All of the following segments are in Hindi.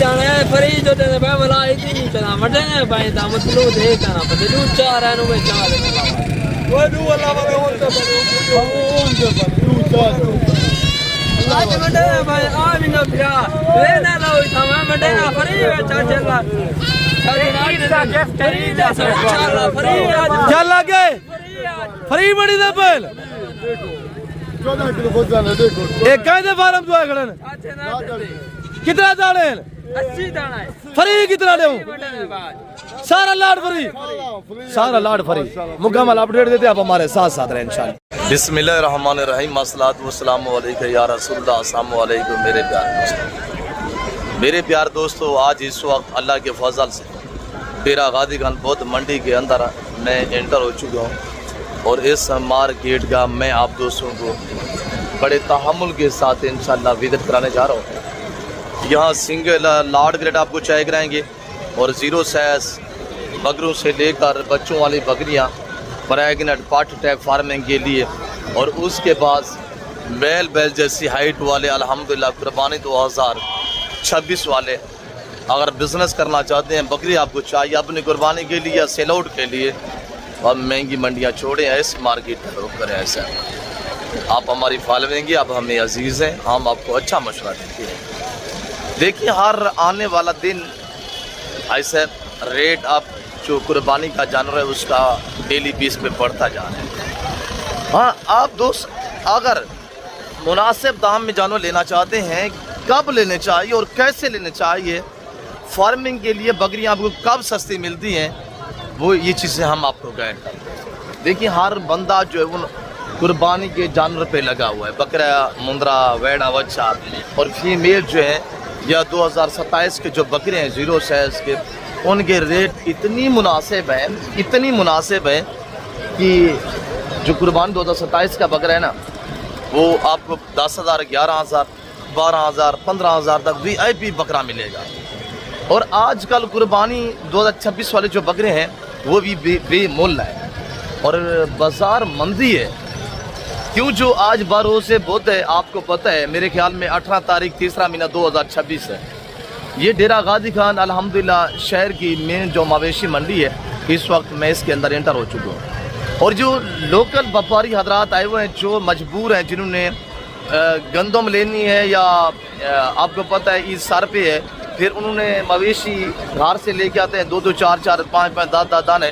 दाना है फरी जो ते बे मला इतनी चला मटे ने भाई दा मतलब दे तना पते दू चार है नु बे चार वो दू वाला वाले और तो दू चार आज मटे भाई आ भी ना फिरा रे ना लो था मैं मटे ना फरी चाचा क्या लगे फ्री बड़ी दे पहल 14 किलो बहुत जाने देखो एक कायदे फार्म जो है खड़न कितना दाने 80 दाना है फ्री कितना दे सारा लाड फ्री मुकम्मल अपडेट देते आप हमारे साथ साथ रहे इंशाल्लाह। बिस्मिल्लाहिर्रहमानिर्रहीम अस्सलातु वस्सलामु अलैका या रसूलल्लाह अस्सलामु अलैकुम मेरे प्यार दोस्तों आज इस वक्त अल्लाह के फजल से डेरा गादी खान बौद्ध मंडी के अंदर मैं एंटर हो चुका हूँ और इस मार्केट का मैं आप दोस्तों को बड़े तहम्मुल के साथ इंशाल्लाह विजिट कराने जा रहा हूँ। यहाँ सिंगल लार्ड ग्रेड आपको चाय कराएंगे और ज़ीरो साइज बकरों से लेकर बच्चों वाली बकरियाँ प्रेग्नेंट पार्ट टाइप फार्मिंग के लिए और उसके बाद बैल जैसी हाइट वाले अल्हम्दुलिल्लाह कुर्बानी 2026 वाले अगर बिज़नेस करना चाहते हैं बकरी आपको चाहिए अपनी कुर्बानी के लिए या सेल आउट के लिए अब महंगी मंडियाँ छोड़ें इस मार्केट का रुख करें। ऐसा आप हमारी फॉलोइंग आप हमें अजीज़ हैं हम आपको अच्छा मशवरा देते हैं। देखिए हर आने वाला दिन ऐसे रेट आप जो कुर्बानी का जानवर है उसका डेली बेस पे बढ़ता जा रहा है। हाँ आप दोस्त अगर मुनासिब दाम में जानवर लेना चाहते हैं कब लेने चाहिए और कैसे लेने चाहिए फार्मिंग के लिए बकरियां आपको कब सस्ती मिलती हैं वो ये चीज़ें हम आपको गाइड करते हैं। देखिए हर बंदा जो है वो कुर्बानी के जानवर पे लगा हुआ है बकरा मुंद्रा वेड़ा बच्चा और फीमेल जो है या 2027 के जो बकरे हैं ज़ीरो साइज के उनके रेट इतनी मुनासिब है कि जो कुर्बानी 2027 का बकरा है ना वो आपको 10,000 11,000 12,000 15,000 तक VIP बकरा मिलेगा। और आजकल कुर्बानी 2026 वाले जो बकरे हैं वो भी बेमूल्य है और बाज़ार मंदी है क्यों जो आज भरोसे बहुत है। आपको पता है मेरे ख्याल में 18 तारीख तीसरा महीना 2026 है। ये डेरा गादी खान अल्हम्दुलिल्लाह शहर की मेन जो मवेशी मंडी है इस वक्त मैं इसके अंदर एंटर हो चुका हूँ और जो लोकल व्यापारी हजरात आए हुए हैं जो मजबूर हैं जिन्होंने गंदम लेनी है या आपको पता है इस सर पे है फिर उन्होंने मवेशी घर से लेके आते हैं 2-2 4-4 5-5 10-10 दाने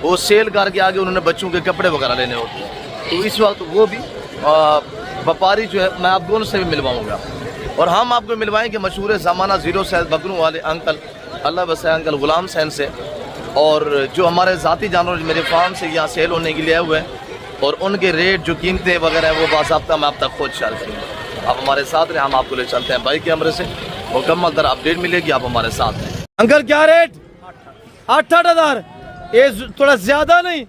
वो सेल करके आगे उन्होंने बच्चों के कपड़े वगैरह लेने होते हैं। तो इस वक्त वो भी व्यापारी जो है मैं आप दोनों से भी मिलवाऊँगा और हम आपको मिलवाएंगे मशहूर ज़माना ज़ीरो साइज बकरों वाले अंकल अल्लाह बसाए अंकल गुलाम सैन से और जो हमारे ज़ाती जानवर मेरे फार्म से यहाँ सेल होने के लिए आए हुए हैं और उनके रेट जो कीमतें वगैरह है वो बाज़ाब्ता मैं आप तक खुद चल रही हूँ। आप हमारे साथ रहे हम आपको ले चलते हैं बाइक के कैमरे से मुकम्मल तरह अपडेट मिलेगी आप हमारे साथ हैं। अंकल क्या रेट 8,000 ये थोड़ा ज़्यादा नहीं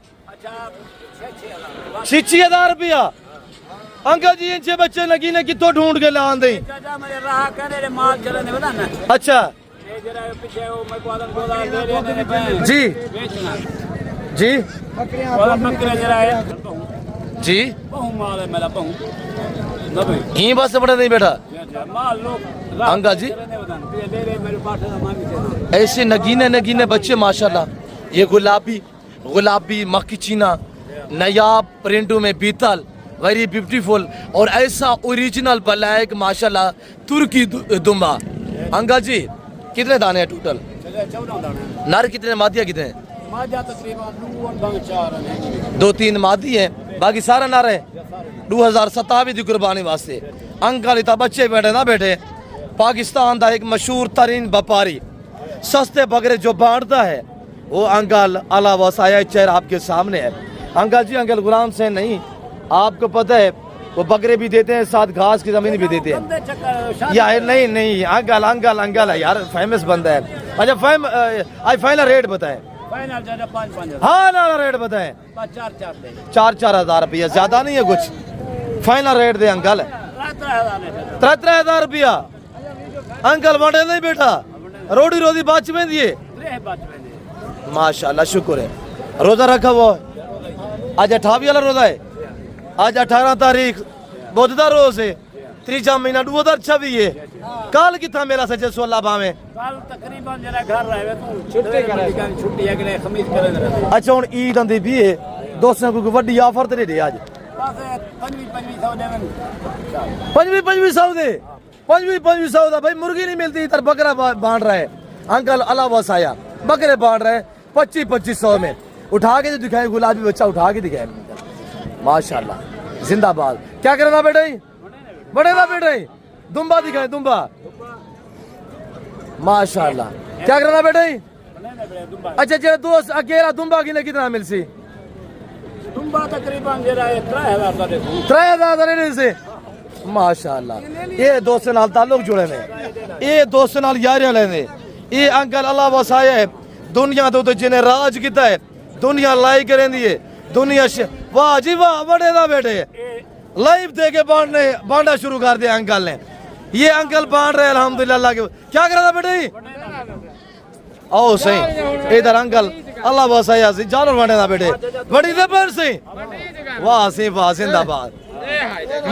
6,000 रुपया अंकल जी इनसे बच्चे लगी ने कितो ढूंढ के ला दें। अच्छा जी जी जी यहीं बस बड़ा नहीं बैठा अंकल जी ऐसे नगीने बच्चे माशाल्लाह ये गुलाबी मक्खी चीना नयाब प्रिंटों में बीतल वेरी ब्यूटीफुल और ऐसा ओरिजिनल ब्लैक माशाल्लाह तुर्की दुम्बा। अंकल जी कितने दाने हैं टोटल नर कितने मादिया कितने हैं 2-3 मादी हैं बाकी सारा नर है 2027 की कुर्बानी वास्ते। अंकल इतना बच्चे बैठे ना बैठे पाकिस्तान का एक मशहूर तरीन व्यापारी सस्ते बकरे जो बांटता है वो अंकल अला वसाया चेहरा आपके सामने है। अंकल जी अंकल गुलाम से नहीं आपको पता है वो बकरे भी देते हैं साथ घास की जमीन भी देते हैं यार नहीं अंकल है यार फेमस बंदा है। अच्छा फाइनल रेट बताएं हाँ ना रेट बताएं 4,000 रुपया ज़्यादा नहीं है कुछ फाइनल रेट दे अंकल 3,000 रुपया अंकल बड़े नहीं बेटा रोटी बाच में दिए माशाल्लाह शुक्र है। रोजा रखा वो आज 28 वाला रोजा है आज 18 तारीख बुध का रोज है तीजा महीना 2026 है कल कितना मेला सचे 16 बावे कल तकरीबन जरा घर रहे तू छुट्टी करे छुट्टी अगले खमीस करे अच्छा हुन ईद आंदी भी है दोस्तों को वड्डी ऑफर ते दे आज बस 2500 देवन 2500 दे 2500 दा भाई मुर्गी नहीं मिलती इधर बकरा बांध रहा है अंकल अल्लाह वसाया बकरे बांध रहे 2500 में उठा के दिखाए गुलाबी बच्चा उठा के दिखाए माशाल्लाह जिंदाबाद क्या करना बेटा बड़े ना बेटे दुम्बा दिखाए दुम्बा माशाल्लाह क्या करना बेटे अच्छा जे दोस्त अकेला दुम्बा किने कितना मिल सी दुम्बा तकरीबन जरा 3000 से माशाल्लाह ये दोस्त नाल ताल्लुक जुड़े ने ये दोस्त नाल यारियां लेने ये अंकल अल्लाह वसाया है दुनिया तो जिन्हें राज किया है दुनिया लाई करेंदी है दुनिया वाह जी वाह बड़े ना बेटे लाइव दे के बांटना शुरू कर दिया अंकल ने ये अंकल बांट रहे अल्हम्दुलिल्लाह अल्लाह के क्या कर रहा था बेटे आओ सही इधर अंकल अल्लाह बसाया सी जानवर बांटे ना बेटे बड़ी दबर से वाह जिंदाबाद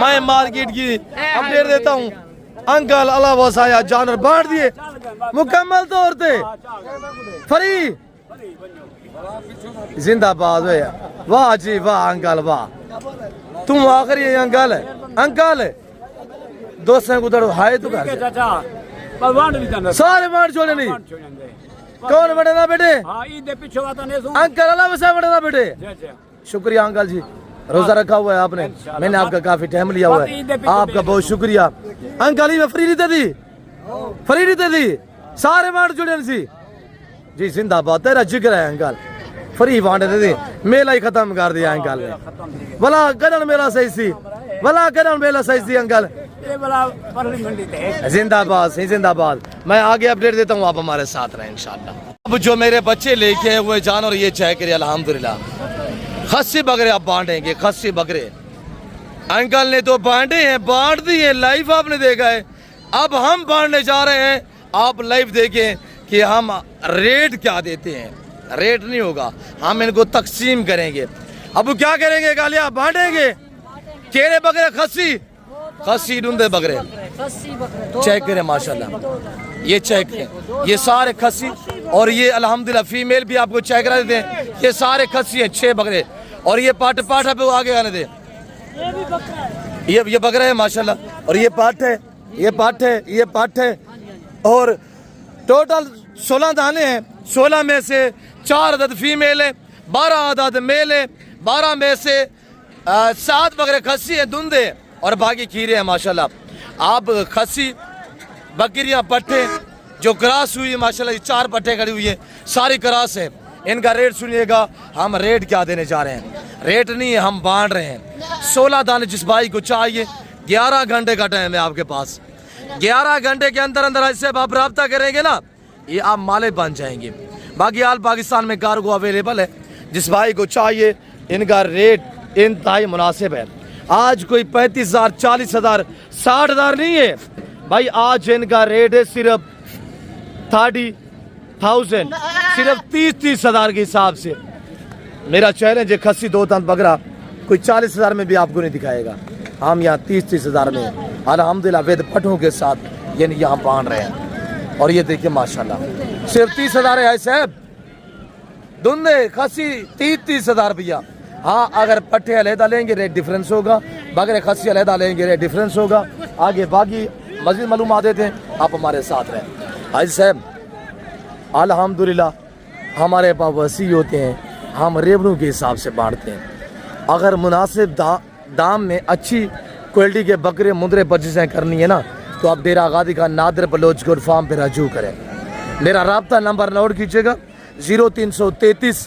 मैं मार्केट की अपडेट देता हूँ अंकल अल्लाह वसाया जानवर बांट दिए मुकम्मल तौर पे फ्री जिंदाबाद वाह जी वाह अंकल वाह तुम आखिरी अंकल दोस्तों को उधर हाय तो कर चाचा पर वांड भी जाना सारे बांट छोड़े नहीं कौन बड़े ना बेटे हां ईद दे पीछे वाता ने अंकल अल्लाह वसा बड़े ना बेटे शुक्रिया अंकल जी रोजा रखा हुआ है आपने मैंने आपका काफी टाइम लिया हुआ है आपका बहुत शुक्रिया अंकल ही फ्री नहीं दी सारे बांट जुड़े सी जी जिंदाबाद तेरा जिक्र है अंकल फ्री बांटे दे दी मेला ही खत्म कर दिया अंकल ने भला करण मेला सही सी अंकल जिंदाबाद मैं आगे अपडेट देता हूँ आप हमारे साथ रहे इंशाल्लाह। अब जो मेरे बच्चे लेके आए हुए जानवर ये चेक करिए अल्हम्दुलिल्लाह खस्सी बकरे आप बांटेंगे खस्सी बकरे अंकल ने तो बांटे हैं बांट दिए लाइव आपने देखा है अब हम बांटने जा रहे हैं आप लाइव देखें कि हम रेट क्या देते हैं रेट नहीं होगा हम इनको तकसीम करेंगे अब क्या करेंगे गालिया बांटेंगे केरे बकरे खस्सी डूंदे बकरे चेक करें माशाल्लाह ये चेक करें ये सारे खस्सी और ये अल्हम्दुलिल्लाह फीमेल भी आपको चेक करा देते हैं ये सारे खस्सी हैं 6 बकरे और ये पाठा पे आगे आने दे ये बकरा है माशाल्लाह और ये पाठ है और टोटल 16 दाने हैं 16 में से 4 अदद फीमेल है 12 अदद मेल है 12 में से 7 बकरे खस्सी है धुंधे और बाकी खीरे हैं माशाल्लाह आप खस्सी बकरियां पट्टे जो क्रॉस हुई है माशाल्लाह 4 पट्टे खड़ी हुई है सारी क्रॉस है इनका रेट सुनिएगा हम रेट क्या देने जा रहे हैं रेट नहीं है हम बांट रहे हैं 16 दाने जिस भाई को चाहिए 11 घंटे का टाइम है आपके पास 11 घंटे के अंदर ऐसे आप रब्ता करेंगे ना ये आप माले बन जाएंगे बाकी आल पाकिस्तान में कार्गो अवेलेबल है जिस भाई को चाहिए इनका रेट इंतहाई मुनासिब है आज कोई 35,000 40,000 60,000 नहीं है भाई आज इनका रेट है सिर्फ 30,000 सिर्फ 30,000 के हिसाब से मेरा चैलेंज है खस्सी 2 तंत बकरा कोई 40,000 में भी आपको नहीं दिखाएगा हम यहाँ 30,000 में अल्हम्दुलिल्लाह वेद पटों के साथ यानी यहाँ बांध रहे हैं और ये देखिए माशाल्लाह सिर्फ 30,000 है साहब धुंधे खस्सी 30,000 रुपया हाँ अगर पट्टे अलहदा लेंगे रेट डिफरेंस होगा बकरे खस्सी अलहदा लेंगे रेट डिफरेंस होगा आगे बाकी मज़ीद मालूमात देते हैं आप हमारे साथ रहें हाजी साहब अल्हम्दुलिल्लाह हमारे पास वसी होते हैं हम रेवन्यू के हिसाब से बांटते हैं अगर मुनासिब दाम में अच्छी क्वालिटी के बकरे मुंदरे परचेसें करनी है ना तो आप डेरा गादी का नादिर बलोच गोड फार्म पर रजू करें मेरा रब्ता नंबर नोट कीजिएगा 0333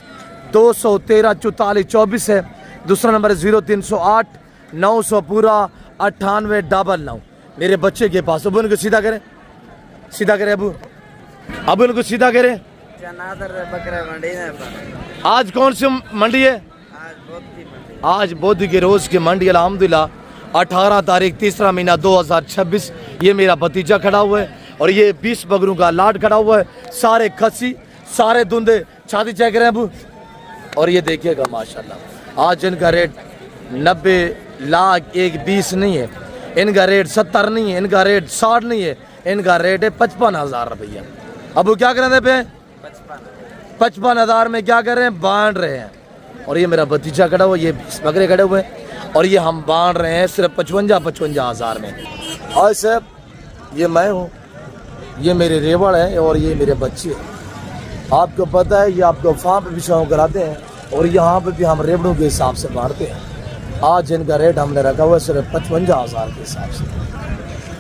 213 44 24 है दूसरा नंबर 0308 900 पूरा 9899 मेरे बच्चे के पास अब उनको सीधा करें अब उनको सीधा करें आज कौन सी मंडी है आज बुध के रोज की मंडी अल्हम्दुलिल्लाह 18 तारीख 3रा महीना 2026 ये मेरा भतीजा खड़ा हुआ है और ये 20 बकरों का लाट खड़ा हुआ है सारे खस्सी सारे धुंधे छाती चेक रहे हैं अबू और ये देखिएगा माशाल्लाह आज इनका रेट 90 लाख 120 नहीं है इनका रेट 70 नहीं है, इनका रेट 60 नहीं है, इनका रेट है 55,000 रुपया। अब वो क्या करें पे 55,000 में क्या कर रहे हैं, बांध रहे हैं। और ये मेरा भतीजा खड़ा हुआ, ये बकरे खड़े हुए हैं और ये हम बांध रहे हैं सिर्फ 55,000 में। और साहब ये मैं हूँ, ये मेरे रेवड़ है और ये मेरे बच्चे हैं। आपको पता है ये आपको फार्म पे भी शौक कराते हैं और यहाँ पे भी हम रेवड़ों के हिसाब से बांटते हैं। आज इनका रेट हमने रखा हुआ है सिर्फ 55,000 के हिसाब से।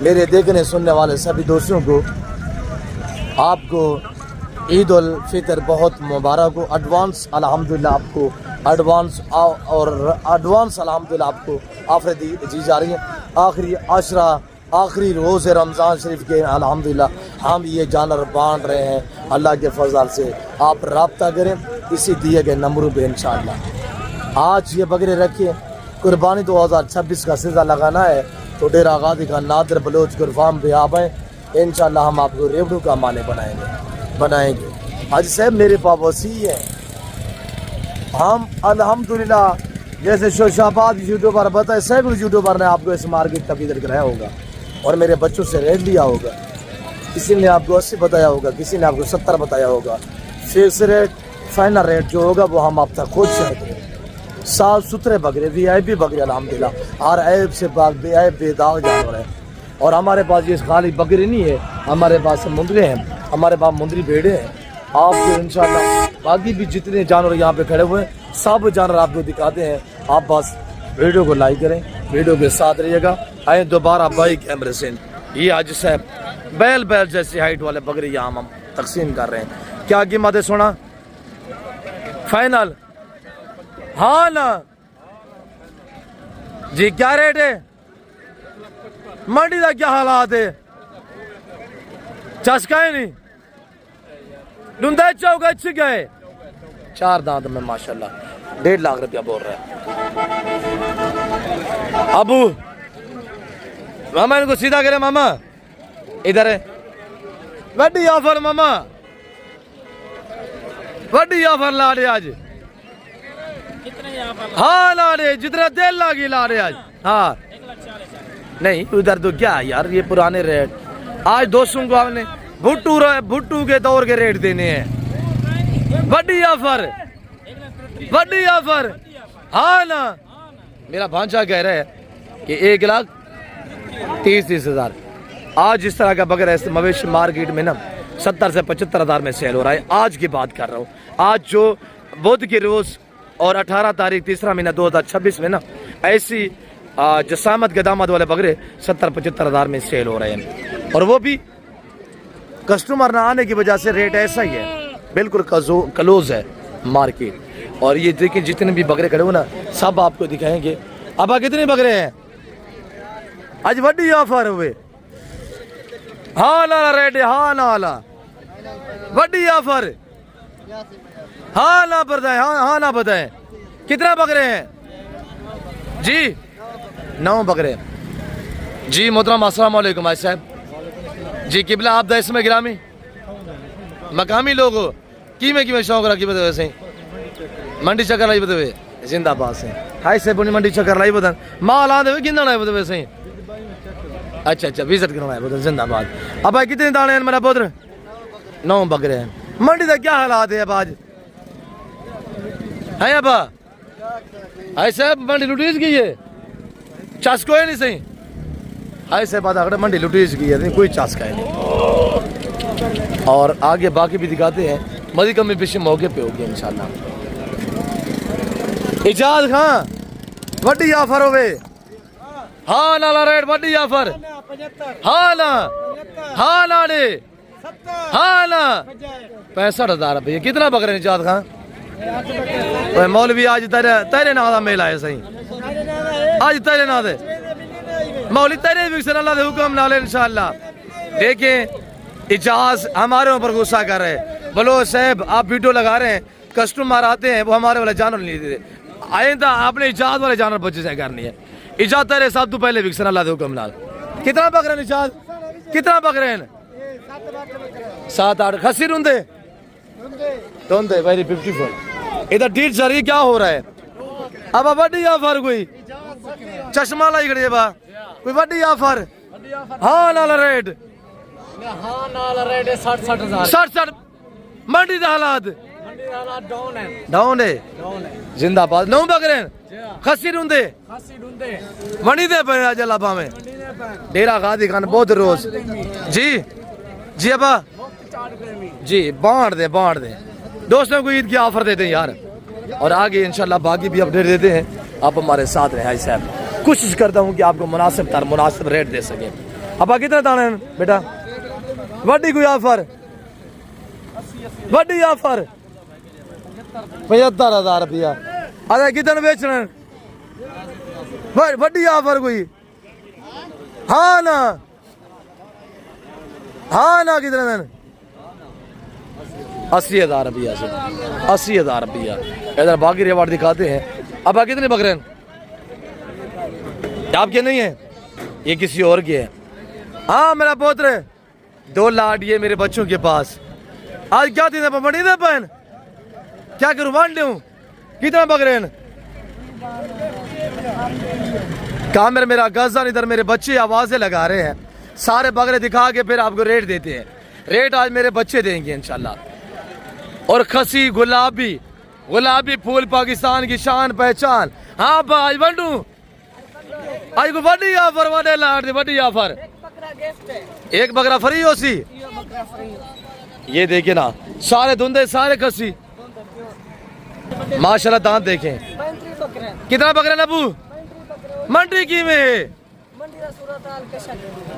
मेरे देखने सुनने वाले सभी दोस्तों को आपको ईद उल फितर बहुत मुबारक हो। एडवांस अल्हम्दुलिल्लाह आपको एडवांस अल्हम्दुलिल्लाह आपको ऑफर दी जा रही है। आखिरी आशरा आखिरी रोज़ रमज़ान शरीफ के अल्हम्दुलिल्लाह हम ये जानवर बांट रहे हैं अल्लाह के फजल से। आप रब्ता करें इसी दिए गए नंबरों पे इंशाअल्लाह। आज ये बकरे रखिए, कुर्बानी 2026 का सिलसिला लगाना है तो डेरा गादी का नादर बलोच फार्म पे आप आए, इंशाअल्लाह हम आपको रेवड़ू का माने बनाएंगे। आज साहब मेरे पास वसी है, हम अल्हम्दुलिल्लाह जैसे शोशाबाद यूट्यूबर बताए, सैकड़ों यूट्यूबर ने आपको इस मार्केट तक इधर कराया होगा और मेरे बच्चों से रेट लिया होगा। किसी ने आपको 80 बताया होगा, किसी ने आपको 70 बताया होगा। फिक्स रेट फाइनल रेट जो होगा वो हम आप तक खुद शेयर करेंगे। साफ सुथरे बकरे VIP बकरे अल्हम्दुलिल्लाह और ऐब से ऐब बेदाग जानवर है। और हमारे पास ये खाली बकरे नहीं है, हमारे पास मुंदरे हैं, हमारे पास मुंदरी भेड़े हैं। आपको इंशाल्लाह बाकी भी जितने जानवर यहाँ पे खड़े हुए हैं सब जानवर आपको दिखाते हैं। आप बस वीडियो को लाइक करें, वीडियो के साथ रहिएगा। आए दोबारा भाई कैमरे से ये आज साहब बैल जैसी हाइट वाले बकरे यहाँ हम तकसीम कर रहे हैं। क्या कीमत है सोना फाइनल? हाँ ना जी, क्या रेट है? मंडी का क्या हालात है? चस्का है नहीं डूंदा चौका गए 4 दांत में माशाल्लाह 1.5 लाख रुपया बोल रहा है। अबू मामा इनको सीधा करे, मामा इधर है वड्डी ऑफर, मामा वड्डी ऑफर ला रहे आज। हाँ ला रहे जितना 1.5 लाख ही ला रहे आज। हाँ नहीं उधर तो क्या यार, ये पुराने रेट आज दोस्तों को आपने भुट्टू के दौर के रेट देने हैं। बड़ी ऑफर बड़ी ऑफर। हाँ ना मेरा भांजा कह रहा है कि 1,30,30,000 आज इस तरह का बकरा मवेशी मार्केट में ना 70 से 75,000 में सेल हो रहा है। आज की बात कर रहा हूँ, आज जो बुध के रोज और 18 तारीख 3रा महीना 2026 में ना ऐसी जसामत गदामत वाले बकरे 70-75,000 में सेल हो रहे हैं। और वो भी कस्टमर ना आने की वजह से रेट ऐसा ही है, बिल्कुल क्लोज है मार्केट। और ये देखिए जितने भी बकरे खड़े हो ना सब आपको दिखाएंगे। अब कितने बकरे हैं आज? बड़ी ऑफर हुए। हाँ ना रेट है, हाँ ना ला बड़ी ऑफर। हाँ ना बताए, हाँ ना बताए कितना बकरे हैं जी? 9 बकरे जी। मोहतरम अस्सलाम वालेकुम भाई साहब जी। किबला आप दस में गिरामी मकामी लोग हो की शौक रखी बता वैसे मंडी चक्कर लाई बता जिंदाबाद से हाई से पुणी मंडी चक्कर लाई बता माल आ दे कितना लाए बता वैसे। अच्छा विजिट करना है बता जिंदाबाद। अब भाई कितने दाने हैं मेरा पुत्र? 9 बकरे हैं। मंडी का क्या हालात है अब आज है? अब हाई साहब मंडी लुटीज गई है, चस कोई नहीं सही। हाई साहब बात मंडी लुटीज गई है, कोई चस्का है नहीं। और आगे बाकी भी दिखाते हैं, मज़ीद कमी पेशी मौके पे होगी इंशाल्लाह। इजाज खां वड्डी ऑफर होवे। हाँ ना रेट वड्डी ऑफर। हाँ ना डे हाँ ना 65,000 रुपये। कितना बकरे इजाज खां? मौलवी आज तेरे ना मेला है सही, आज तेरे ना दे मौली तेरे भी अल्लाह के हुक्म नाले इंशाल्लाह। देखें इजाज हमारे ऊपर गुस्सा कर रहे हैं। बोलो साहब आप वीडियो लगा रहे हैं, कस्टमर आते हैं वो हमारे वाले जानवर नहीं देते। आइंदा आपने इजाज वाले जानवर बच्चे से करनी है। इजाज तेरे साथ तो पहले विकसन अल्लाह के हुक्म नाल। कितना बकरे इजाज? कितना बकरे हैं? 7-8 खसी रुंदे दोंदे वेरी ब्यूटीफुल। इधर डील जरिए क्या हो रहा है? अब बड़ी ऑफर कोई चश्मा लाई खड़े बा कोई वड्डी ऑफर हाँ नाल रेट हाँ नाल रेट 60-60 60 मंडी दे हालात मंडी दा हालात डाउन है जिंदाबाद नौ बकरे खसी रुंदे वणी दे पे आज लाभा में डेरा गादी खान बहुत रोज जी जी अबा जी बांट दे दोस्तों को ईद की ऑफर देते हैं यार और आगे इंशाल्लाह बाकी भी अपडेट देते हैं आप हमारे साथ रहे भाई साहब कोशिश करता हूँ कि आपको मुनासिब रेट दे सके अब कितना दाने बेटा वड्डी कोई ऑफर वड्डी ऑफर 75,000 रुपया अरे कितने बेचना वड्डी ऑफर कोई हाँ ना कितने दिन 80,000 रुपया से 80,000 रुपया इधर बाकी रिवार्ड दिखाते हैं अब कितने बकरे आपके नहीं है ये किसी और के है हाँ मेरा पोत्र 2 लाख ये मेरे बच्चों के पास आज क्या दिन मंडी दे पहन क्या करूं मान लूं कितना बकरे कहा मेरा गजन इधर मेरे बच्चे आवाजें लगा रहे हैं सारे बकरे दिखा के फिर आपको रेट देते हैं रेट आज मेरे बच्चे देंगे इंशाल्लाह और खसी गुलाबी फूल पाकिस्तान की शान पहचान हाँ भाई बंडू आज को बड़ी ऑफर बड़ी ऑफर एक बकरा फ्री हो सी ये देखिए ना सारे धुंधे सारे खसी माशाल्लाह दांत देखें कितना बकरा नबू मंडी की में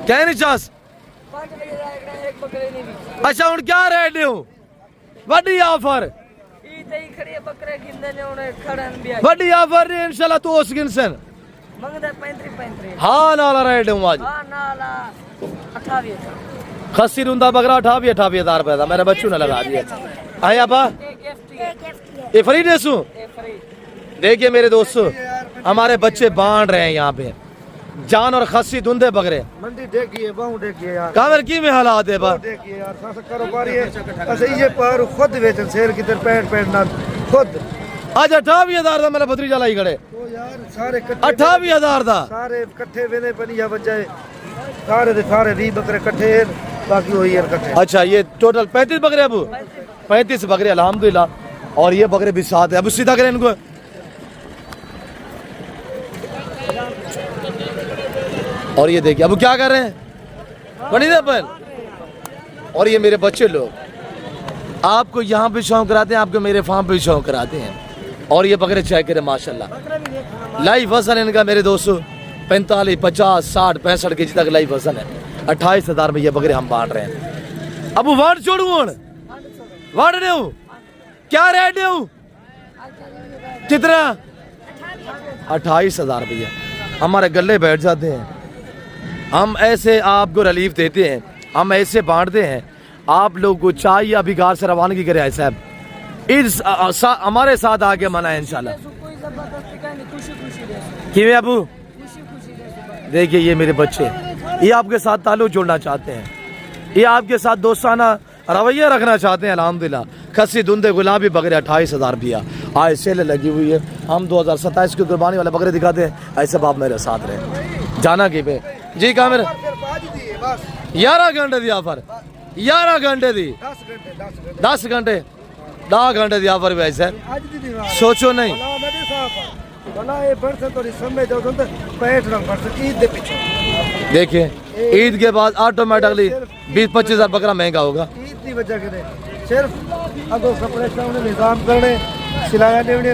क्या नहीं चास अच्छा हूँ क्या रेट हो वड्डी ऑफर वड्डी ऑफर इंशाल्लाह तो उस गिनसन हाँ नाला रेट हूँ आज खस्सी रुंदा बकरा 28,000 रुपए था मेरे बच्चों ने लगा दिया आए आपा ये फ्री डेसू देखिए मेरे दोस्तों हमारे बच्चे बांट रहे हैं यहाँ पे जान और खस्सी धुंधे बकरे मंडी देखिए बाहु देखिए यार कामर की में हालात है बा देखिए यार साथ कारोबारी है अच्छा ये पर खुद वेचन शेर की तरह पैर ना खुद आज 28,000 था मेरा भतीजा लाई खड़े तो यार सारे 28,000 था सारे इकट्ठे वेले बनिया बजाए सारे 20 बकरे इकट्ठे बाकी वही यार इकट्ठे अच्छा ये टोटल 35 बकरे अबू 35 बकरे अल्हम्दुलिल्लाह और ये बकरे भी साथ है अब सीधा करें इनको और ये देखिए अब क्या कर रहे हैं बनी अपन और ये मेरे बच्चे लोग आपको यहाँ पे शौक कराते हैं आपको मेरे फार्म पे शौक कराते हैं और ये बकरे चेक करें माशाल्लाह लाइव वजन इनका मेरे दोस्तों 45, 50, 60, 65 केजी तक लाइव वजन है 28,000 में ये बकरे हम बांट रहे हैं अब वाट छोड़ू वाट रहे हो क्या रेट है कितना 28,000 रुपया हमारे गले बैठ जाते हैं हम ऐसे आपको रिलीफ देते हैं हम ऐसे बांटते हैं आप लोग को चाहिए अभी घर से रवानगी करें आए साहब इस हमारे साथ आके मनाए इंशाल्लाह कि अबू देखिए ये मेरे बच्चे ये आपके साथ ताल्लुक जोड़ना चाहते हैं ये आपके साथ दोस्ताना रवैया रखना चाहते हैं अल्हम्दुलिल्लाह खस्सी धुंधे गुलाबी बकरे 28,000 रुपया आज सेल लगी हुई है हम 2027 की कुर्बानी वाले बकरे दिखाते हैं ऐसे आप मेरे साथ रहे जाना कि पे जी कहा मेरे 11 घंटे दी ऑफर 11 घंटे दी 10 घंटे 10 घंटे दी ऑफर भी सर सोचो नहीं देखिए ईद के बाद ऑटोमेटिकली 20-25 हज़ार बकरा महंगा होगा इतनी वजह के सिर्फ अगो कपड़े सामने निजाम करने सिलाया देने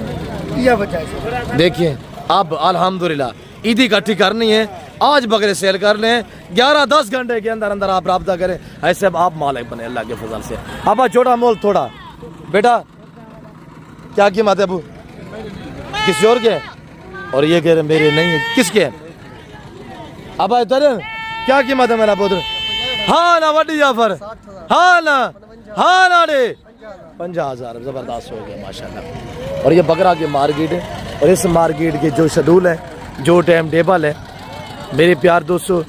यह वजह है देखिए अब अल्हम्दुलिल्लाह ईद इकट्ठी करनी है आज बकरे सेल कर लें 11-10 घंटे के अंदर अंदर आप राब्ता करें ऐसे अब आप मालिक बने अल्लाह के फजल से अब छोटा मोल थोड़ा बेटा क्या कीमत है अबू किसी और के और ये कह रहे मेरे नहीं है किसके अब इधर क्या कीमत है मेरा पुत्र हाँ ना वड्डी जाफर हाँ ना रे 50,000 जबरदस्त हो गया माशाल्लाह और ये बकरा की मार्केट है और इस मार्केट के जो शेड्यूल है जो टाइम टेबल है मेरे प्यार दोस्तों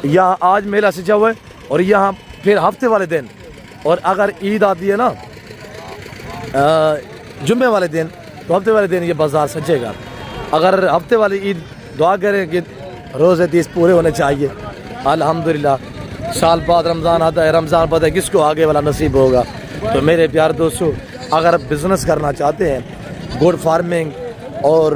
यहाँ आज मेला सजा हुआ है और यहाँ फिर हफ्ते वाले दिन और अगर ईद आती है ना जुम्मे वाले दिन तो हफ्ते वाले दिन ये बाज़ार सजेगा अगर हफ्ते वाली ईद दुआ करें कि रोज़े 30 पूरे होने चाहिए। अल्हम्दुलिल्लाह साल बाद रमज़ान आता है, रमज़ान पता है किसको आगे वाला नसीब होगा। तो मेरे प्यार दोस्तों, अगर बिज़नेस करना चाहते हैं, गुड फार्मिंग और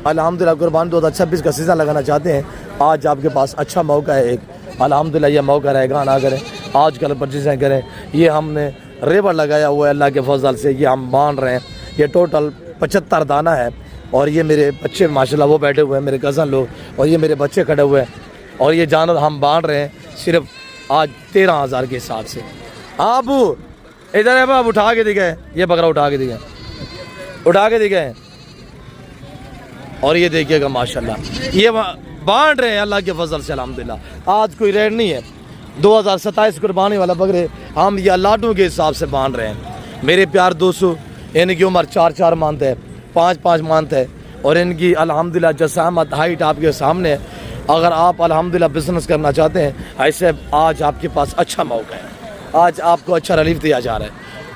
अल्हम्दुलिल्लाह कुर्बान 2026 का सीज़न लगाना चाहते हैं, आज आपके पास अच्छा मौका है एक। अल्हम्दुलिल्लाह ये मौका रहेगा, ना करें आजकल परचेज़ें करें। ये हमने रेबर लगाया हुआ है अल्लाह के फजल से, ये हम बांध रहे हैं। ये टोटल 75 दाना है और ये मेरे बच्चे माशाल्लाह वो बैठे हुए हैं, मेरे कज़न लोग, और ये मेरे बच्चे खड़े हुए हैं। और ये जानवर हम बांध रहे हैं सिर्फ आज 13,000 के हिसाब से। आबू इधर है बाब, उठा के दिखाए, ये बकरा उठा के दिखाए, उठा के दिखाए। और ये देखिएगा माशाल्लाह ये बांध रहे हैं अल्लाह के फजल से अल्हम्दुलिल्लाह। आज कोई रेट नहीं है। 2027 कुर्बानी वाला बकरे हम ये लाडू के हिसाब से बांध रहे हैं। मेरे प्यार दोस्तों, इनकी उम्र 4-4 मंथ है, 5-5 मंथ है, और इनकी अल्हम्दुलिल्लाह जसामत हाइट आपके सामने है। अगर आप अल्हम्दुलिल्लाह बिज़नेस करना चाहते हैं, ऐसे आज आपके पास अच्छा मौका है। आज आपको अच्छा रिलीफ दिया जा रहा है।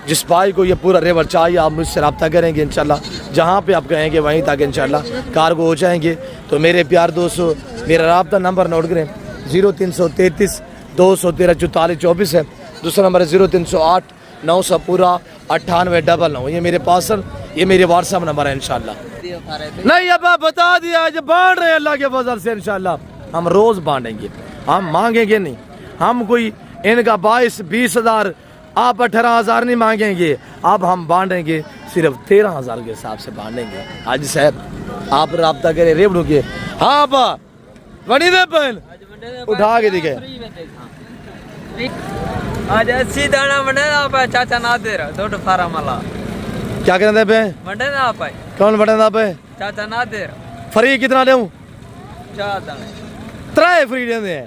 जिस भाई को ये पूरा रेवर चाहिए, आप मुझसे रब्ता करेंगे इंशाल्लाह। जहाँ पे आप कहेंगे वहीं तक इंशाल्लाह कार्गो हो जाएंगे। तो मेरे प्यार दोस्तों, मेरा रब्ता नंबर नोट करें, 0333 213 44 24 है। दूसरा नंबर है 0308 900 पूरा 9899। ये मेरे पार्सल, ये मेरे व्हाट्सअप नंबर है इंशाल्लाह। नहीं अब आप बता दिया, जब बांध रहे हैं अल्लाह के फजल से इंशाल्लाह। हम रोज़ बांटेंगे, हम मांगेंगे नहीं। हम कोई इनका 22-20 हज़ार, आप 18,000 नहीं मांगेंगे। अब हम बांटेंगे सिर्फ 13,000 के हिसाब से बांटेंगे। हाजी साहब आप रब्ता करें रेबड़ू के। हाँ बा बड़ी दे पहन उठा के दिखे। आज 80 दाना मंडे ना पाए चाचा नादिर दो फार्म वाला। क्या कहते पे मंडे ना पाए? कौन बटन ना पे? चाचा नादिर। फ्री कितना लेऊं? 4 दाने। 3 फ्री देंदे हैं।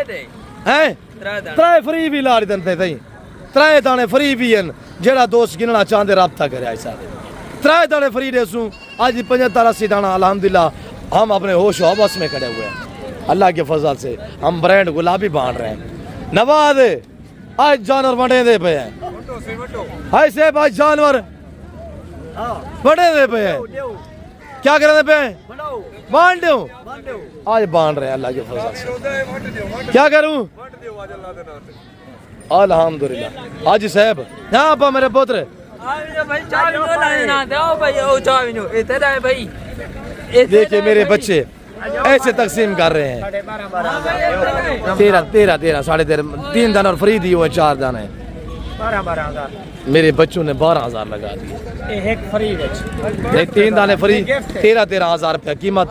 दे हैं 3 दाने। 3 फ्री भी ला देते तई। 3 दाने फ्री भी हैं। जेड़ा दोस्त गिनना चाहते रब्ता करे ऐसा। 3 दाने फ्री देसू। आज 75-80 दाना अल्हम्दुलिल्लाह हम अपने होश हवस में खड़े हुए हैं अल्लाह के फजल से। हम ब्रांड गुलाबी बांध रहे हैं। नवाज आज जानवर बड़े दे पे हैं। ऐसे आज जानवर बड़े दे पे हैं। क्या करने पे बांध दो? आज बांध रहे हैं अल्लाह के फजल से। क्या करूं? अल्हम्दुलिल्लाह। हाजी साहब यहाँ पर मेरे पुत्र देखिए मेरे बच्चे ऐसे तकसीम कर रहे हैं। 13 साढ़े 3 दाने और फ्री दी हुए 4 दाने। 12,000 मेरे बच्चों ने 12,000 लगा दिए। 3 दाने फ्री 13,000 रुपया कीमत।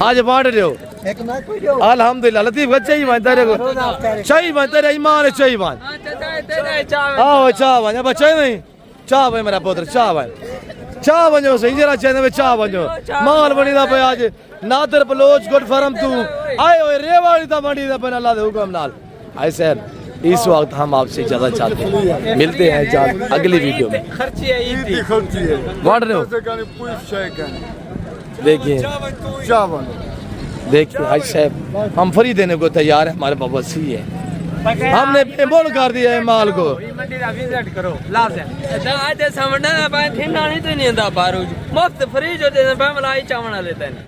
आज बांट रहे हो अल्हम्दुलिल्लाह। लतीफ चाहिए चाहिए ईमान चाहिए आओ चाह बन बच्चे नहीं चाह भाई मेरा पुत्र चाह बनो सही जरा चैनल चाह बनो माल बनी दा पे आज नादर बलोच गुड फर्म तू आए ओए रेवाड़ी दा मंडी दा पे अल्लाह दे हुक्म नाल। ऐसे इस वक्त हम आपसे इजाजत चाहते हैं, मिलते हैं जल्द अगली वीडियो में। बांट रहे हो देखिए देखिए हाजी साहब हम फ्री देने को तैयार है। हमारे पापा सी है, हमने बेमोल कर दिया है माल को। विजिट करो मुफ्त फ्री जो मलाई चावल लेते हैं।